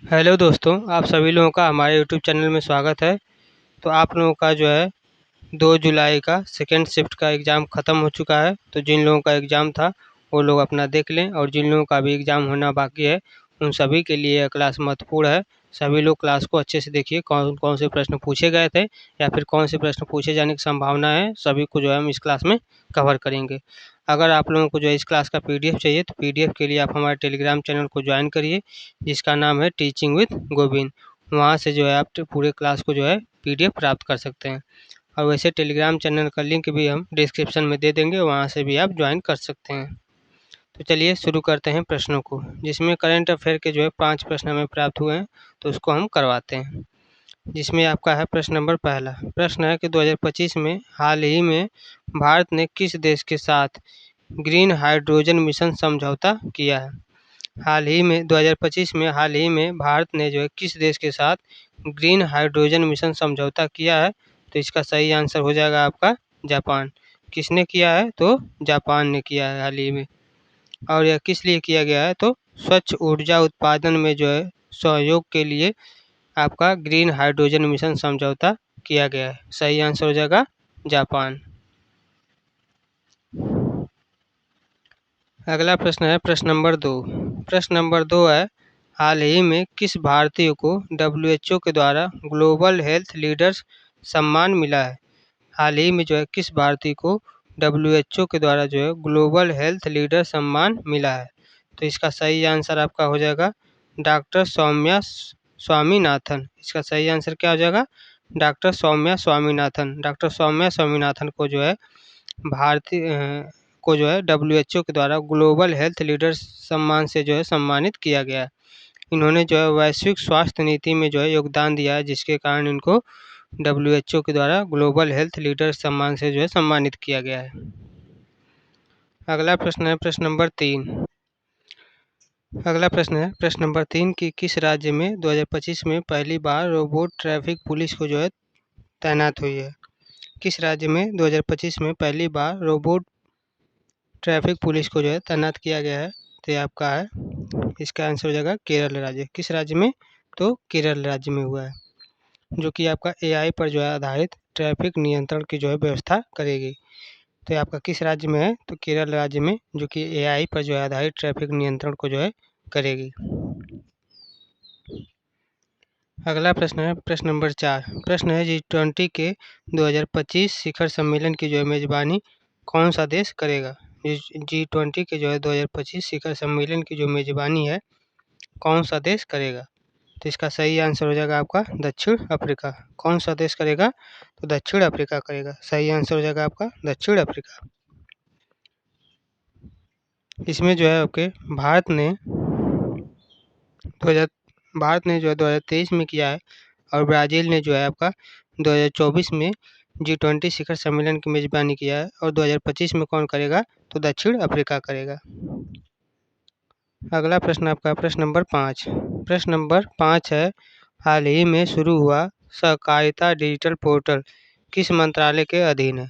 Hello दोस्तों, आप सभी लोगों का हमारे यूट्यूब चैनल में स्वागत है। तो आप लोगों का जो है 2 जुलाई का सेकंड शिफ्ट का एग्ज़ाम ख़त्म हो चुका है। तो जिन लोगों का एग्ज़ाम था वो लोग अपना देख लें, और जिन लोगों का भी एग्ज़ाम होना बाकी है उन सभी के लिए यह क्लास महत्वपूर्ण है। सभी लोग क्लास को अच्छे से देखिए, कौन कौन से प्रश्न पूछे गए थे या फिर कौन से प्रश्न पूछे जाने की संभावना है, सभी को जो है हम इस क्लास में कवर करेंगे। अगर आप लोगों को जो है इस क्लास का पीडीएफ चाहिए तो पीडीएफ के लिए आप हमारे टेलीग्राम चैनल को ज्वाइन करिए, जिसका नाम है टीचिंग विद गोविंद। वहाँ से जो है आप पूरे क्लास को जो है पीडीएफ प्राप्त कर सकते हैं। और वैसे टेलीग्राम चैनल का लिंक भी हम डिस्क्रिप्शन में दे देंगे, वहाँ से भी आप ज्वाइन कर सकते हैं। तो चलिए शुरू करते हैं प्रश्नों को, जिसमें करंट अफेयर के जो है 5 प्रश्न हमें प्राप्त हुए हैं, तो उसको हम करवाते हैं। जिसमें आपका है प्रश्न नंबर पहला। प्रश्न है कि 2025 में हाल ही में भारत ने किस देश के साथ ग्रीन हाइड्रोजन मिशन समझौता किया है? हाल ही में भारत ने जो है किस देश के साथ ग्रीन हाइड्रोजन मिशन समझौता किया है? तो इसका सही आंसर हो जाएगा आपका जापान। किसने किया है? तो जापान ने किया है हाल ही में। और यह किस लिए किया गया है? तो स्वच्छ ऊर्जा उत्पादन में जो है सहयोग के लिए आपका ग्रीन हाइड्रोजन मिशन समझौता किया गया है। सही आंसर हो जाएगा जापान। अगला प्रश्न है प्रश्न नंबर 2। प्रश्न नंबर 2 है, हाल ही में किस भारतीय को डब्ल्यूएचओ के द्वारा ग्लोबल हेल्थ लीडर्स सम्मान मिला है? हाल ही में जो है किस भारतीय को डब्ल्यूएचओ के द्वारा जो है ग्लोबल हेल्थ लीडर सम्मान मिला है? तो इसका सही आंसर आपका हो जाएगा डॉक्टर सौम्या स्वामीनाथन। इसका सही आंसर क्या हो जाएगा? डॉक्टर सौम्या स्वामीनाथन। डॉक्टर सौम्या स्वामीनाथन को जो है डब्ल्यूएचओ के द्वारा ग्लोबल हेल्थ लीडर्स सम्मान से जो है सम्मानित किया गया है। इन्होंने जो है वैश्विक स्वास्थ्य नीति में जो है योगदान दिया है, जिसके कारण इनको डब्ल्यूएचओ के द्वारा ग्लोबल हेल्थ लीडर्स सम्मान से जो है सम्मानित किया गया है। अगला प्रश्न है प्रश्न नंबर 3। अगला प्रश्न है प्रश्न नंबर 3 की किस राज्य में 2025 में पहली बार रोबोट ट्रैफिक पुलिस को जो है तैनात हुई है? किस राज्य में 2025 में पहली बार रोबोट ट्रैफिक पुलिस को जो है तैनात किया गया है? तो ये आपका है, इसका आंसर हो जाएगा केरल राज्य। किस राज्य में? तो केरल राज्य में हुआ है, जो कि आपका एआई पर जो है आधारित ट्रैफिक नियंत्रण की जो है व्यवस्था करेगी। तो ये आपका किस राज्य में है? तो केरल राज्य में, जो कि एआई पर जो है आधारित ट्रैफिक नियंत्रण को जो है करेगी। अगला प्रश्न है प्रश्न नंबर 4। प्रश्न है G20 के 2025 शिखर सम्मेलन की जो है मेजबानी कौन सा देश करेगा? G20 के जो है 2025 शिखर सम्मेलन की जो मेजबानी है कौन सा देश करेगा? तो इसका सही आंसर हो जाएगा आपका दक्षिण अफ्रीका। कौन सा देश करेगा? तो दक्षिण अफ्रीका करेगा। सही आंसर हो जाएगा आपका दक्षिण अफ्रीका। इसमें जो है आपके भारत ने जो है 2023 में किया है, और ब्राज़ील ने जो है आपका 2024 में G20 शिखर सम्मेलन की मेज़बानी किया है, और 2025 में कौन करेगा? तो दक्षिण अफ्रीका करेगा। अगला प्रश्न आपका प्रश्न नंबर 5। प्रश्न नंबर 5 है, हाल ही में शुरू हुआ सहकारिता डिजिटल पोर्टल किस मंत्रालय के अधीन है?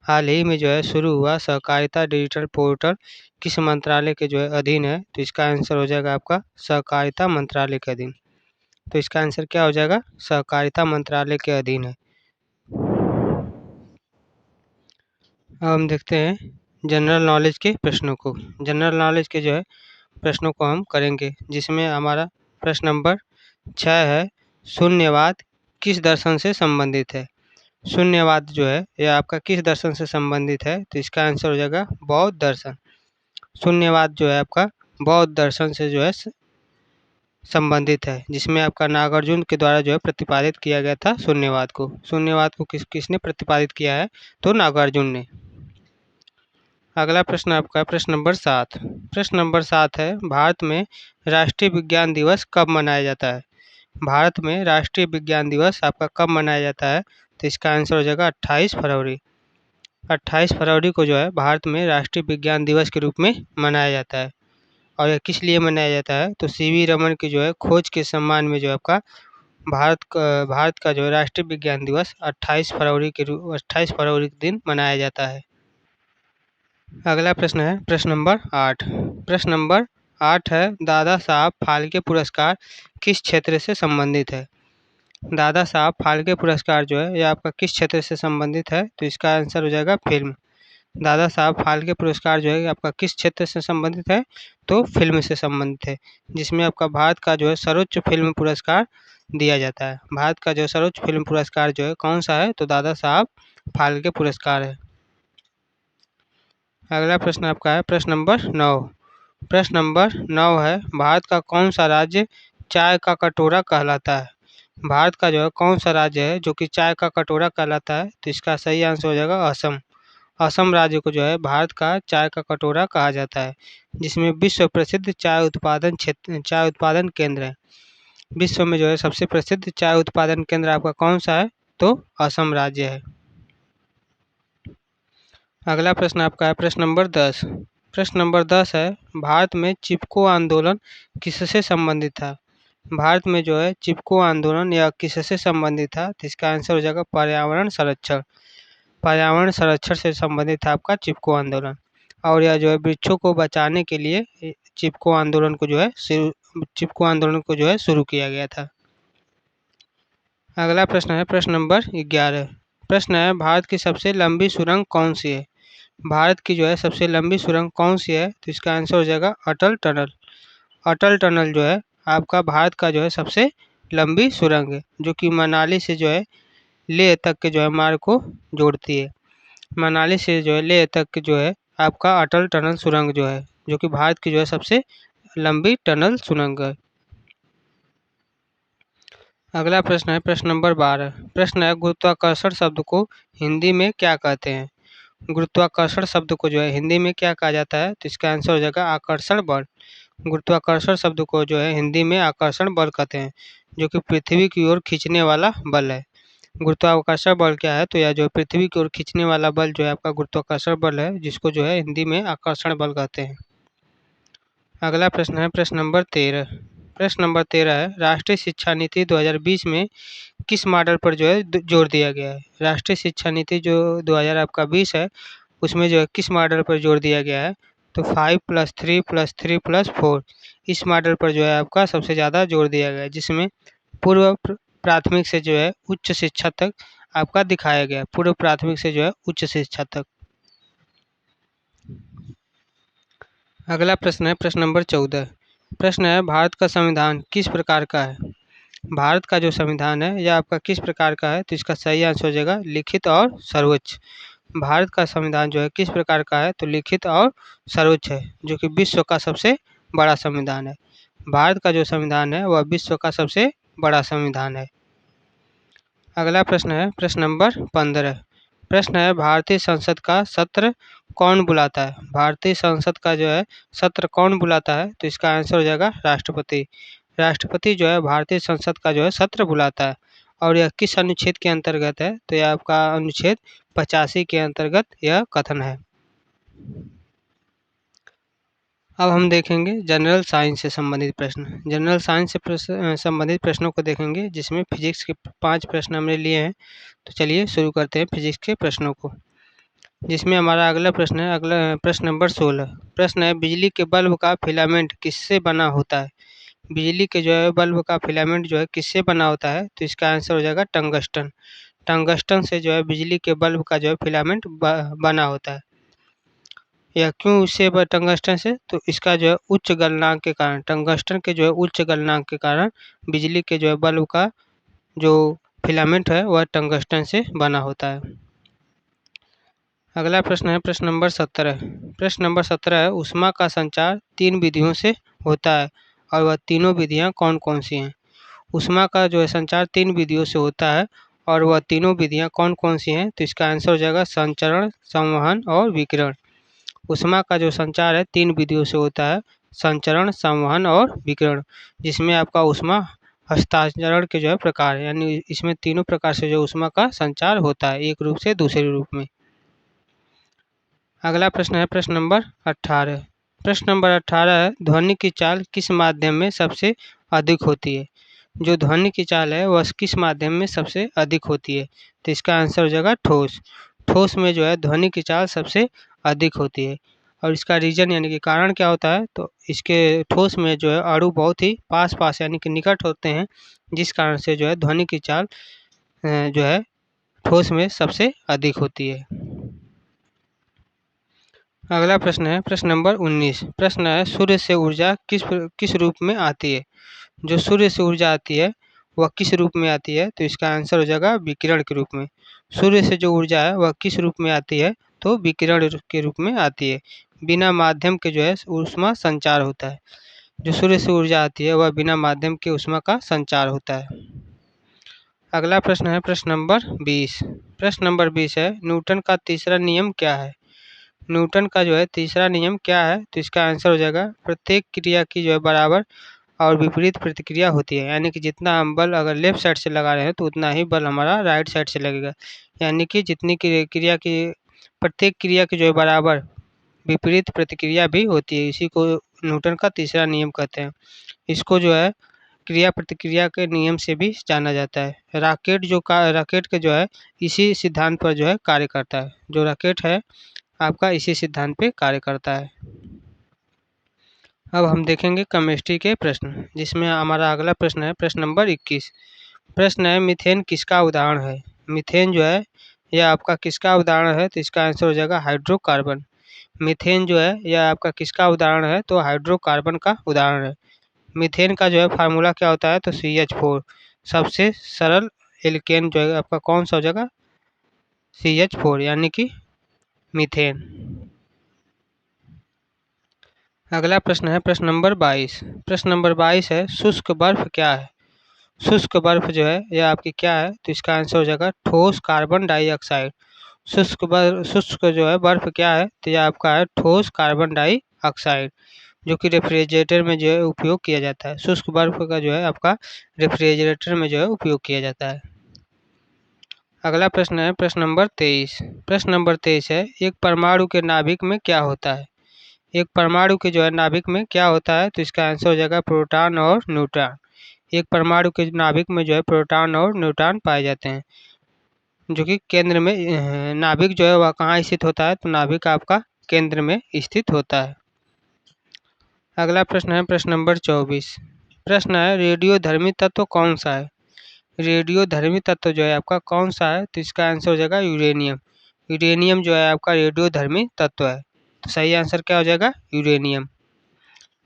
हाल ही में जो है शुरू हुआ सहकारिता डिजिटल पोर्टल किस मंत्रालय के जो है अधीन है? तो इसका आंसर हो जाएगा आपका सहकारिता मंत्रालय के अधीन। तो इसका आंसर क्या हो जाएगा? सहकारिता मंत्रालय के अधीन है। अब हम देखते हैं जनरल नॉलेज के प्रश्नों को। जनरल नॉलेज के जो है प्रश्नों को हम करेंगे, जिसमें हमारा प्रश्न नंबर 6 है, शून्यवाद किस दर्शन से संबंधित है? शून्यवाद जो है यह आपका किस दर्शन से संबंधित है? तो इसका आंसर हो जाएगा बौद्ध दर्शन। शून्यवाद जो है आपका बौद्ध दर्शन से जो है संबंधित है, जिसमें आपका नागार्जुन के द्वारा जो है प्रतिपादित किया गया था शून्यवाद को। शून्यवाद को किसने प्रतिपादित किया है? तो नागार्जुन ने। अगला प्रश्न आपका प्रश्न नंबर 7। प्रश्न नंबर 7 है, भारत में राष्ट्रीय विज्ञान दिवस कब मनाया जाता है? भारत में राष्ट्रीय विज्ञान दिवस आपका कब मनाया जाता है? तो इसका आंसर हो जाएगा 28 फरवरी। 28 फरवरी को जो है भारत में राष्ट्रीय विज्ञान दिवस के रूप में मनाया जाता है। और यह किस लिए मनाया जाता है? तो सीवी रमन की जो है खोज के सम्मान में जो है आपका भारत का जो है राष्ट्रीय विज्ञान दिवस 28 फरवरी के दिन मनाया जाता है। अगला प्रश्न है प्रश्न नंबर 8। प्रश्न नंबर 8 है दादा साहब फाल्के पुरस्कार किस क्षेत्र से संबंधित है। दादा साहब फाल्के पुरस्कार जो है ये आपका किस क्षेत्र से संबंधित है, तो इसका आंसर हो जाएगा फिल्म। दादा साहब फाल्के पुरस्कार जो है आपका किस क्षेत्र से संबंधित है, तो फिल्म से संबंधित है, जिसमें आपका भारत का जो है सर्वोच्च फिल्म पुरस्कार दिया जाता है। भारत का जो सर्वोच्च फिल्म पुरस्कार जो है कौन सा है, तो दादा साहब फाल्के पुरस्कार है। अगला प्रश्न आपका है प्रश्न नंबर 9। प्रश्न नंबर 9 है भारत का कौन सा राज्य चाय का कटोरा कहलाता है। भारत का जो है कौन सा राज्य है जो कि चाय का कटोरा कहलाता है, तो इसका सही आंसर हो जाएगा असम। असम राज्य को जो है भारत का चाय का कटोरा कहा जाता है, जिसमें विश्व प्रसिद्ध चाय उत्पादन केंद्र है। विश्व में जो है सबसे प्रसिद्ध चाय उत्पादन केंद्र आपका कौन सा है, तो असम राज्य है। अगला प्रश्न आपका है प्रश्न नंबर 10। प्रश्न नंबर 10 है भारत में चिपको आंदोलन किससे संबंधित था। भारत में जो है चिपको आंदोलन यह किससे संबंधित था, तो इसका आंसर हो जाएगा पर्यावरण संरक्षण। पर्यावरण संरक्षण से संबंधित था आपका चिपको आंदोलन, और यह जो है वृक्षों को बचाने के लिए चिपको आंदोलन को जो है शुरू किया गया था। अगला प्रश्न है प्रश्न नंबर 11। प्रश्न है भारत की सबसे लंबी सुरंग कौन सी है। भारत की जो है सबसे लंबी सुरंग कौन सी है, तो इसका आंसर हो जाएगा अटल टनल। अटल टनल जो है आपका भारत का जो है सबसे लंबी सुरंग है, जो कि मनाली से जो है लेह तक के जो है मार्ग को जोड़ती है। मनाली से जो है लेह तक जो है आपका अटल टनल सुरंग जो है, जो कि भारत की जो है सबसे लंबी टनल सुरंग है। अगला प्रश्न है प्रश्न नंबर 12। प्रश्न है गुरुत्वाकर्षण शब्द को हिंदी में क्या कहते हैं। गुरुत्वाकर्षण शब्द को जो है हिंदी में क्या कहा जाता है, तो इसका आंसर हो जाएगा आकर्षण बल। गुरुत्वाकर्षण शब्द को जो है हिंदी में आकर्षण बल कहते हैं, जो कि पृथ्वी की ओर खींचने वाला बल है। गुरुत्वाकर्षण बल क्या है, तो यह जो पृथ्वी की ओर खींचने वाला बल जो है आपका गुरुत्वाकर्षण बल है, जिसको जो है हिंदी में आकर्षण बल कहते हैं। अगला प्रश्न है प्रश्न नंबर 13। प्रश्न नंबर 13 है राष्ट्रीय शिक्षा नीति 2020 में किस मॉडल पर जो है जोर दिया गया है। राष्ट्रीय शिक्षा नीति जो 2020 है उसमें जो है किस मॉडल पर जोर दिया गया है, तो 5+3+3+4 इस मॉडल पर जो है आपका सबसे ज़्यादा जोर दिया गया है, जिसमें पूर्व प्राथमिक से जो है उच्च शिक्षा तक आपका दिखाया गया। पूर्व प्राथमिक से जो है उच्च शिक्षा तक। अगला प्रश्न है प्रश्न नंबर 14। प्रश्न है भारत का संविधान किस प्रकार का है। भारत का जो संविधान है यह आपका किस प्रकार का है, तो इसका सही आंसर हो जाएगा लिखित और सर्वोच्च। भारत का संविधान जो है किस प्रकार का है, तो लिखित और सर्वोच्च है, जो कि विश्व का सबसे बड़ा संविधान है। भारत का जो संविधान है वह विश्व का सबसे बड़ा संविधान है। अगला प्रश्न है प्रश्न नंबर 15। प्रश्न है भारतीय संसद का सत्र कौन बुलाता है। भारतीय संसद का जो है सत्र कौन बुलाता है, तो इसका आंसर हो जाएगा राष्ट्रपति। राष्ट्रपति जो है भारतीय संसद का जो है सत्र बुलाता है, और यह किस अनुच्छेद के अंतर्गत है, तो यह आपका अनुच्छेद 85 के अंतर्गत यह कथन है। अब हम देखेंगे जनरल साइंस से संबंधित प्रश्न। जनरल साइंस से संबंधित प्रश्नों को देखेंगे, जिसमें फिजिक्स के 5 प्रश्न हमने लिए हैं। तो चलिए शुरू करते हैं फिजिक्स के प्रश्नों को, जिसमें हमारा अगला प्रश्न है अगला प्रश्न नंबर 16। प्रश्न है बिजली के बल्ब का फिलामेंट किससे बना होता है। बिजली के जो है बल्ब का फिलामेंट जो है किससे बना होता है, तो इसका आंसर हो जाएगा टंगस्टन। टंगस्टन से जो है बिजली के बल्ब का जो है फिलामेंट बना होता है। यह क्यों उससे टंगस्टन से, तो इसका जो है उच्च गलनांक के कारण, टंगस्टन के जो है उच्च गलनांक के कारण बिजली के जो है बल्ब का जो फिलामेंट है वह टंगस्टन से बना होता है। अगला प्रश्न है प्रश्न नंबर 17। प्रश्न नंबर 17 है ऊष्मा का संचार 3 विधियों से होता है, और वह तीनों विधियां कौन कौन सी हैं। ऊष्मा का जो है संचार 3 विधियों से होता है, और वह तीनों विधियां कौन कौन सी हैं, तो इसका आंसर हो जाएगा संचरण, संवहन और विकिरण। ऊष्मा का जो संचार है 3 विधियों से होता है, संचरण, संवहन और विकिरण, जिसमें आपका ऊष्मा हस्तांतरण के जो है प्रकार है, यानी इसमें तीनों प्रकार से जो ऊष्मा का संचार होता है, एक रूप से दूसरे रूप में। अगला प्रश्न है प्रश्न नंबर 18। प्रश्न नंबर 18 है ध्वनि की चाल किस माध्यम में सबसे अधिक होती है। जो ध्वनि की चाल है वह किस माध्यम में सबसे अधिक होती है, तो इसका आंसर हो जाएगा ठोस। ठोस में जो है ध्वनि की चाल सबसे अधिक होती है। और इसका रीज़न यानी कि कारण क्या होता है, तो इसके ठोस में जो है अणु बहुत ही पास-पास यानी कि निकट होते हैं, जिस कारण से जो है ध्वनि की चाल जो है ठोस में सबसे अधिक होती है। अगला प्रश्न है प्रश्न नंबर 19। प्रश्न है सूर्य से ऊर्जा किस रूप में आती है? जो सूर्य से ऊर्जा आती है वह किस रूप में आती है? तो इसका आंसर हो जाएगा विकिरण के रूप में। सूर्य से जो ऊर्जा है वह किस रूप में आती है? तो विकिरण के रूप में आती है। बिना माध्यम के जो है ऊष्मा संचार होता है। जो सूर्य से ऊर्जा आती है वह बिना माध्यम के ऊष्मा का संचार होता है। अगला प्रश्न है प्रश्न नंबर 20। प्रश्न नंबर 20 है न्यूटन का तीसरा नियम क्या है? न्यूटन का जो है तीसरा नियम क्या है? तो इसका आंसर हो जाएगा प्रत्येक क्रिया की जो है बराबर और विपरीत प्रतिक्रिया होती है। यानी कि जितना हम बल अगर लेफ्ट साइड से लगा रहे हैं तो उतना ही बल हमारा राइट साइड से लगेगा। यानी कि जितनी क्रिया की प्रत्येक क्रिया की जो है बराबर विपरीत प्रतिक्रिया भी होती है। इसी को न्यूटन का तीसरा नियम कहते हैं। इसको जो है क्रिया प्रतिक्रिया के नियम से भी जाना जाता है। रॉकेट के जो है इसी सिद्धांत पर जो है कार्य करता है। जो रॉकेट है आपका इसी सिद्धांत पे कार्य करता है। अब हम देखेंगे केमिस्ट्री के प्रश्न, जिसमें हमारा अगला प्रश्न है प्रश्न नंबर 21। प्रश्न है मीथेन किसका उदाहरण है? मीथेन जो है यह आपका किसका उदाहरण है? तो इसका आंसर हो जाएगा हाइड्रोकार्बन। मीथेन जो है यह आपका किसका उदाहरण है? तो हाइड्रोकार्बन का उदाहरण है। मीथेन का जो है फार्मूला क्या होता है? तो CH4। सबसे सरल एल्केन जो है आपका कौन सा हो जाएगा? CH4 यानी कि मीथेन। अगला प्रश्न है प्रश्न नंबर 22। प्रश्न नंबर 22 है शुष्क बर्फ क्या है? शुष्क बर्फ जो है यह आपकी क्या है? तो इसका आंसर हो जाएगा ठोस कार्बन डाइऑक्साइड। शुष्क जो है बर्फ क्या है? तो यह आपका है ठोस कार्बन डाइऑक्साइड, जो कि रेफ्रिजरेटर में जो है उपयोग किया जाता है। शुष्क बर्फ का जो है आपका रेफ्रिजरेटर में जो है उपयोग किया जाता है। अगला प्रश्न है प्रश्न नंबर 23। प्रश्न नंबर 23 है एक परमाणु के नाभिक में क्या होता है? एक परमाणु के जो है नाभिक में क्या होता है? तो इसका आंसर हो जाएगा प्रोटॉन और न्यूट्रॉन। एक परमाणु के नाभिक में जो है प्रोटॉन और न्यूट्रॉन पाए जाते हैं, जो कि केंद्र में नाभिक जो है वह कहाँ स्थित होता है? तो नाभिक आपका केंद्र में स्थित होता है। अगला प्रश्न है प्रश्न नंबर 24। प्रश्न है रेडियोधर्मी तत्व कौन सा है? रेडियोधर्मी तत्व जो है आपका कौन सा है? तो इसका आंसर हो जाएगा यूरेनियम। यूरेनियम जो है आपका रेडियोधर्मी तत्व है। तो सही आंसर क्या हो जाएगा? यूरेनियम।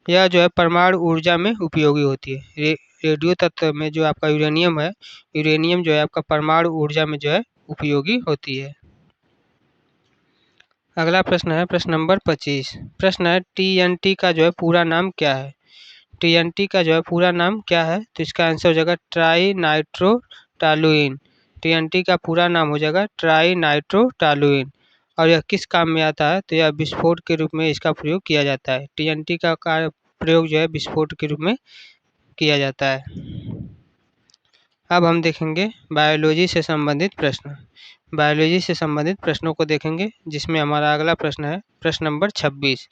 यह जो है परमाणु ऊर्जा में उपयोगी होती है। रेडियो तत्व में जो आपका यूरेनियम है, यूरेनियम जो है आपका परमाणु ऊर्जा में जो है उपयोगी होती है। अगला प्रश्न है प्रश्न नंबर 25। प्रश्न है TNT का जो है पूरा नाम क्या है? TNT का जो है पूरा नाम क्या है? तो इसका आंसर हो जाएगा ट्राई नाइट्रो टॉलुइन। TNT का पूरा नाम हो जाएगा ट्राई नाइट्रो टॉलुइन। और यह किस काम में आता है? तो यह विस्फोट के रूप में इसका प्रयोग किया जाता है। TNT का प्रयोग जो है विस्फोट के रूप में किया जाता है। अब हम देखेंगे बायोलॉजी से संबंधित प्रश्न। बायोलॉजी से संबंधित प्रश्नों को देखेंगे, जिसमें हमारा अगला प्रश्न है प्रश्न नंबर 26।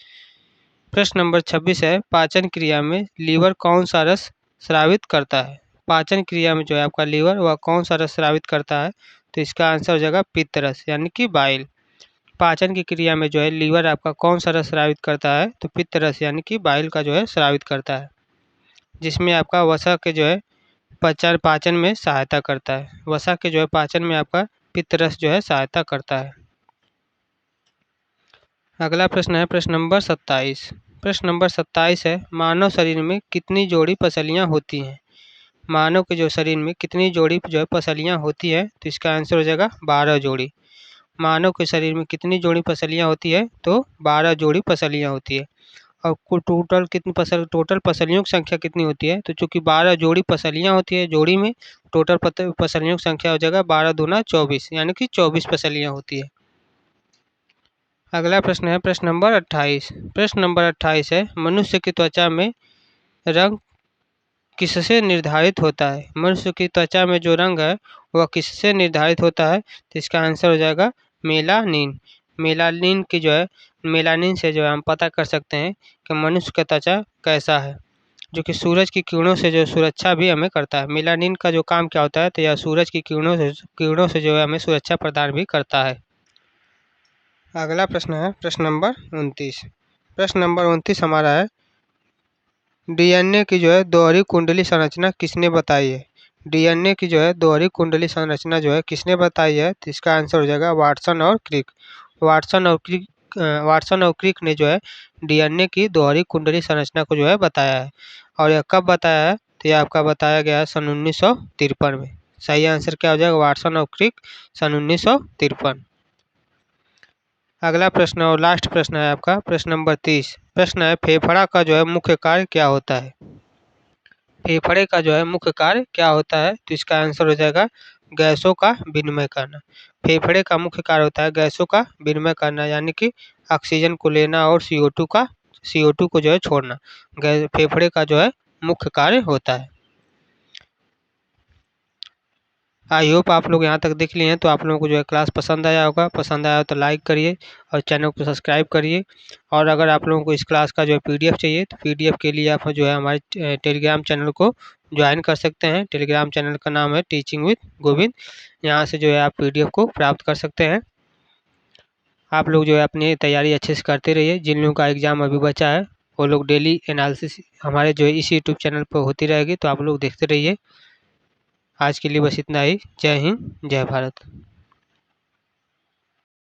प्रश्न नंबर 26 है पाचन क्रिया में लीवर कौन सा रस स्रावित करता है? पाचन क्रिया में जो है आपका लीवर वह कौन सा रस स्रावित करता है? तो इसका आंसर हो जाएगा पित्त रस यानी कि बाइल। पाचन की क्रिया में जो है लीवर आपका कौन सा रस स्रावित करता है? तो पित्त रस यानी कि बाइल का जो है स्रावित करता है, जिसमें आपका वसा के जो है पाचन में सहायता करता है। वसा के जो है पाचन में आपका पित्त रस जो है सहायता करता है। अगला प्रश्न है प्रश्न नंबर 27। प्रश्न नंबर 27 है मानव शरीर में कितनी जोड़ी पसलियाँ होती हैं? मानव के जो शरीर में कितनी जोड़ी जो है पसलियाँ होती है? तो इसका आंसर हो जाएगा 12 जोड़ी। मानव के शरीर में कितनी जोड़ी पसलियाँ होती है? तो 12 जोड़ी पसलियाँ होती है। और कुल टोटल पसलियों की संख्या कितनी होती है? तो चूँकि 12 जोड़ी पसलियाँ होती है जोड़ी में, टोटल पसलियों की संख्या हो जाएगा 12 दूना 24 यानी कि 24 पसलियाँ होती है। अगला प्रश्न है प्रश्न नंबर 28। प्रश्न नंबर 28 है मनुष्य की त्वचा में रंग किससे निर्धारित होता है? मनुष्य की त्वचा में जो रंग है वह किससे निर्धारित होता है? तो इसका आंसर हो जाएगा मेलानिन। मेलानिन से जो है हम पता कर सकते हैं कि मनुष्य का त्वचा कैसा है, जो कि सूरज की किरणों से जो सुरक्षा भी हमें करता है। मेलानिन का जो काम क्या होता है? तो यह सूरज की किरणों से जो है हमें सुरक्षा प्रदान भी करता है। अगला प्रश्न है प्रश्न नंबर 29। प्रश्न नंबर 29 हमारा है, डीएनए की जो है दोहरी कुंडली संरचना किसने बताई है? डीएनए की जो है दोहरी कुंडली संरचना जो है किसने बताई है? तो इसका आंसर हो जाएगा वाटसन और क्रिक। वाटसन और क्रिक ने जो है डीएनए की दोहरी कुंडली संरचना को जो है बताया है। और यह कब बताया है? तो यह आपका बताया गया है सन 1953 में। सही आंसर क्या हो जाएगा? वाटसन और क्रिक, सन 1953। अगला प्रश्न और लास्ट प्रश्न है आपका प्रश्न नंबर 30। प्रश्न है, फेफड़ा का जो है मुख्य कार्य क्या होता है? फेफड़े का जो है मुख्य कार्य क्या होता है? तो इसका आंसर हो जाएगा गैसों का विनिमय करना। फेफड़े का मुख्य कार्य होता है गैसों का विनिमय करना, यानी कि ऑक्सीजन को लेना और CO2 को जो है छोड़ना। फेफड़े का जो है मुख्य कार्य होता है। आई होप आप लोग यहाँ तक देख लिए हैं तो आप लोगों को जो है क्लास पसंद आया होगा। पसंद आया हो तो लाइक करिए और चैनल को सब्सक्राइब करिए। और अगर आप लोगों को इस क्लास का जो है पीडीएफ चाहिए तो पीडीएफ के लिए आप जो है हमारे टेलीग्राम चैनल को ज्वाइन कर सकते हैं। टेलीग्राम चैनल का नाम है टीचिंग विद गोविंद। यहाँ से जो है आप पीडीएफ को प्राप्त कर सकते हैं। आप लोग जो है अपनी तैयारी अच्छे से करते रहिए। जिन लोगों का एग्ज़ाम अभी बचा है वो लोग डेली एनालिसिस हमारे जो है इस यूट्यूब चैनल पर होती रहेगी, तो आप लोग देखते रहिए। आज के लिए बस इतना ही। जय हिंद, जय भारत।